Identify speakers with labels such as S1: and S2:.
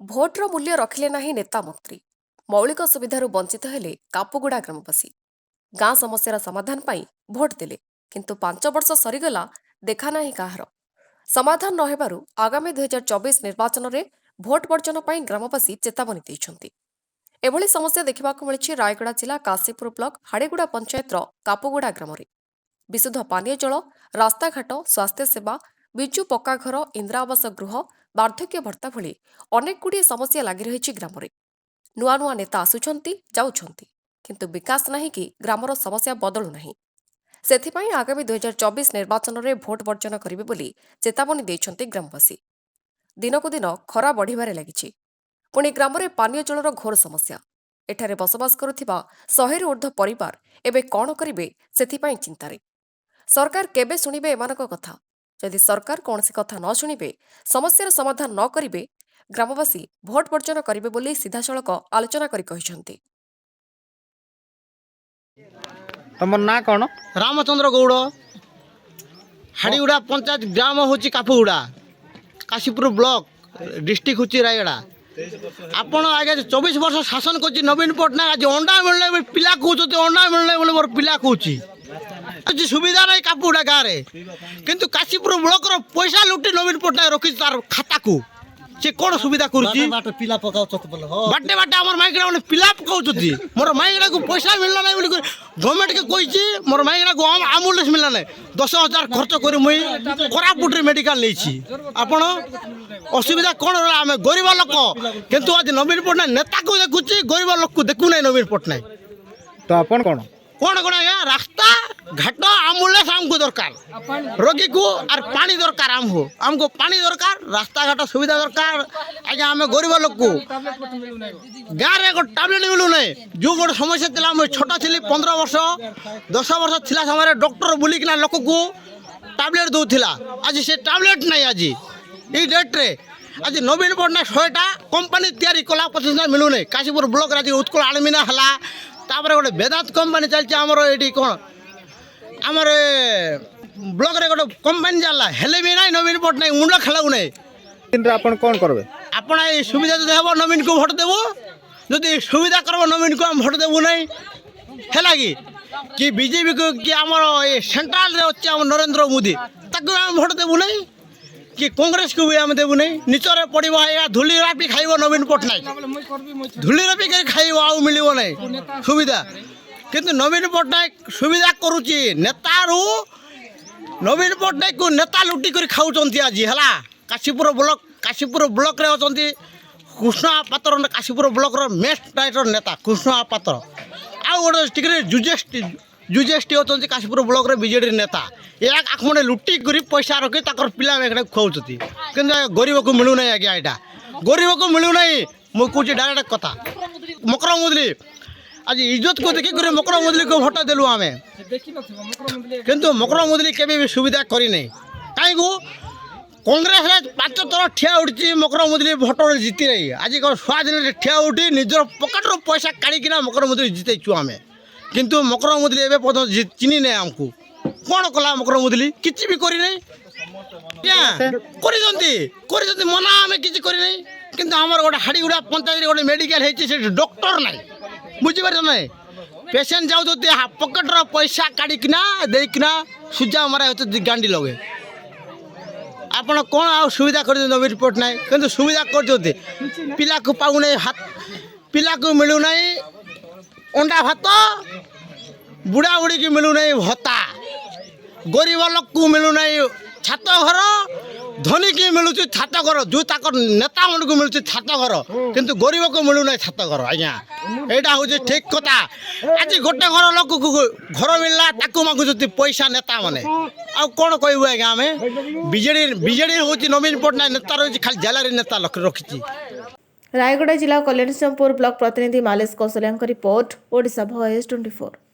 S1: Voter ମୂଲ୍ୟ ରଖିଲେ ନାହିଁ ନେତା ମନ୍ତ୍ରୀ ମୌଳିକ ସୁବିଧାରୁ ବଞ୍ଚିତ ହେଲେ କାପୁଗୁଡ଼ା ଗ୍ରାମବାସୀ ଗାଁ ସମସ୍ୟାର ସମାଧାନ ପାଇଁ ଭୋଟ ଦେଲେ କିନ୍ତୁ 5 ବର୍ଷ ସରିଗଲା ଦେଖା ନାହିଁ କାହାର ସମାଧାନ ନ ହେବାରୁ ଆଗାମୀ 2024 ନିର୍ବାଚନରେ ଭୋଟ ବର୍ଜନ ପାଇଁ ଗ୍ରାମବାସୀ ଚେତାବନୀ ଦେଇଛନ୍ତି। ଏଭଳି ସମସ୍ୟା ଦେଖିବାକୁ ମିଳିଛି ରାୟଗଡ଼ା ଜିଲ୍ଲା କାଶୀପୁର ବ୍ଲକ ହାଡ଼ିଗୁଡ଼ା ପଞ୍ଚାୟତର କାପୁଗୁଡ଼ା ଗ୍ରାମରେ। ବିଶୁଦ୍ଧ ପାନୀୟ ଜଳ, ରାସ୍ତାଘାଟ, ସ୍ୱାସ୍ଥ୍ୟସେବା, ବିଜୁ ପକ୍କା ଘର, ଇନ୍ଦିରା ଆବାସ ଗୃହ, ବାର୍ଦ୍ଧକ୍ୟ ଭତ୍ତା ଭଳି ଅନେକଗୁଡ଼ିଏ ସମସ୍ୟା ଲାଗି ରହିଛି ଗ୍ରାମରେ। ନୂଆ ନୂଆ ନେତା ଆସୁଛନ୍ତି ଯାଉଛନ୍ତି, କିନ୍ତୁ ବିକାଶ ନାହିଁ କି ଗ୍ରାମର ସମସ୍ୟା ବଦଳୁ ନାହିଁ। ସେଥିପାଇଁ ଆଗାମୀ 2024 ନିର୍ବାଚନରେ ଭୋଟ ବର୍ଜନ କରିବେ ବୋଲି ଚେତାବନୀ ଦେଇଛନ୍ତି ଗ୍ରାମବାସୀ। ଦିନକୁ ଦିନ ଖରା ବଢ଼ିବାରେ ଲାଗିଛି। ପୁଣି ଗ୍ରାମରେ ପାନୀୟ ଜଳର ଘୋର ସମସ୍ୟା। ଏଠାରେ ବସବାସ କରୁଥିବା 100ରୁ ଉର୍ଦ୍ଧ୍ୱ ପରିବାର ଏବେ କ'ଣ କରିବେ ସେଥିପାଇଁ ଚିନ୍ତାରେ। ସରକାର କେବେ ଶୁଣିବେ ଏମାନଙ୍କ କଥା? ଯଦି ସରକାର କୌଣସି କଥା ନ ଶୁଣିବେ, ସମସ୍ୟାର ସମାଧାନ ନ କରିବେ, ଗ୍ରାମବାସୀ ଭୋଟ ବର୍ଜନ କରିବେ ବୋଲି ସିଧାସଳଖ ଆଲୋଚନା କରି କହିଛନ୍ତି।
S2: तमर ना कौन?
S3: रामचंद्र गौड़ हाड़ीगुड़ा पंचायत ग्राम हूँ कापुगुड़ा काशीपुर ब्लॉक डिस्ट्रिक्ट हूँ रायगड़ा। आपण आगे 24 वर्ष शासन कर नवीन पट्टनायक आज अंडा मिलना पिला कहते अंडा मिलना बोले मोर पिला कहूँ सुविधा ना कापुगुड़ा गाँव में किंतु काशीपुर ब्लॉक पैसा लुटी नवीन पट्टनायक रखी तार खाता को से कौन सुविधा करुच्ची
S2: पिला पकाओ
S3: बाटे बाटे आम माइकड़ा मैंने पिला पकाऊँ मोर माइकड़ा को पैसा मिलना ना गवर्नमेंट के कही मोर माइकड़ा को आम्बुलांस मिलना ना 10,000 खर्च कर मुई कोरापुट मेडिकल नहीं आपण असुविधा कौन रहा आम गरीब लोक किंतु आज नवीन पट्टनायक नेता को देखुची गरीब लोक को देखू ना नवीन पट्टनायक
S2: तो अपन कौन
S3: कौन आज्ञा रास्ता घाट आम्बुलांस आमको दरकार रोगी को और पानी दरकार आमको पानी दरकार रास्ता घाट सुविधा दरकार आज्ञा आम गरीब लोक को गाँव में गोटे टाब्लेट मिलू ना जो गोटे समस्या थी मुझे छोटा थी 15 वर्ष 10 वर्ष थी समय डॉक्टर बुलिकिना लोक को टाब्लेट दूला आज से टाब्लेट नहीं आज ये डेट्रे आज नवीन पट्टनायक 100टा कंपानी तैयारी कला 25 मिलू ना काशीपुर ब्लॉक आज उत्कल आलमिना है तापर गोटे वेदांत कंपानी चलती आमर ये कौन आमर ब्लॉक रे गोटे कंपानी चलला हेले भी ना नवीन पट्टनायक मुंड खेलाऊ ना
S2: अपन कौन करबे
S3: आपण ये सुविधा जो देव नवीन को भोट देव जदि सुविधा करब नवीन को हम भोट देवु नहीं है कि बीजेपी को कि आमर ये सेंट्रल रे अच्छे आम नरेंद्र मोदी ताको हम भोट देवु नहीं कि कांग्रेस को भी आम देवु नहीं निचरे पड़वा या धूली रापी खाइब नवीन पट्टनायक धूली रापी कर खाइब आउ मिलिबो नहीं सुविधा किंतु नवीन पट्टनायक सुविधा करुच्ची नेतारू नवीन पट्टनायक को नेता लुटी कर खाऊँ आज है काशीपुर ब्लॉक रे अछंती कृष्ण पात्र काशीपुर ब्लॉक रो मेस्ट टाइटर नेता कृष्ण पात्र आउ गोटे टिके जुजेस्टी होती काशीपुर ब्लॉक रे बीजेडी नेता एक आखमने लुटी कर पैसा रखी पिला खुआऊँ कि गरीब को मिलू ना आज्ञा यहाँ गरीब को मिलू ना मुझे कहे डायरेक्ट कथा मकर मुदली आज इज्जत को देखिक मकर मुदली को भोट देलु आम किंतु मकर मुदली केबे भी सुविधा करी नहीं कहीं कांग्रेस रे 5 थर ठिया उठी मकर मुदली भोटर जीति रही आज स्वाधीन ठिया उठी निजर पकेटर पैसा काढ़िकिना मकर मुदली जितेचु आम किंतु मकर मुदली एवं पर्यटन चिन्ह नहीं आमको कौन कला मकर मुदली किसी भी करी नहीं कर मना आम कि किंतु आमर गोटे हाड़ीगुड़ा पंचायत गोटे मेडिकल है डॉक्टर ना बुझीपार ना पेसेंट जाऊँ पकेटर पैसा काढ़िकिना देना सुजा मरा होती गांडी लगे आपण कौन आ सुविधा कर नवीन पट्टनायक किंतु सुविधा कर पिला को पाऊ नहीं हाथ पिला को मिलू नहीं अंडा भात बुढ़ा बुढ़ी की मिलू नहीं भत्ता गरीब लोक को मिलू नहीं छात घर धनी की मिलूँ छात घर जो नेता मन को मिलूँ छात घर किंतु गरीब को मिलू ना छात घर आज्ञा यहाँ हूँ ठीक कथा आज गोटे घर लोक को घर मिलला ताकू मागुच पैसा नेता मैंने आ कौन कहबू आज्ञा आम बीजेडी हूँ नवीन पट्टनायक नेता रही खाली जैलरी नेता रखी।
S4: रायगड़ा जिला कल्याणसिंहपुर ब्लॉक प्रतिनिधि मालेश कौशल्या रिपोर्ट ओडिशा भॉइस 24।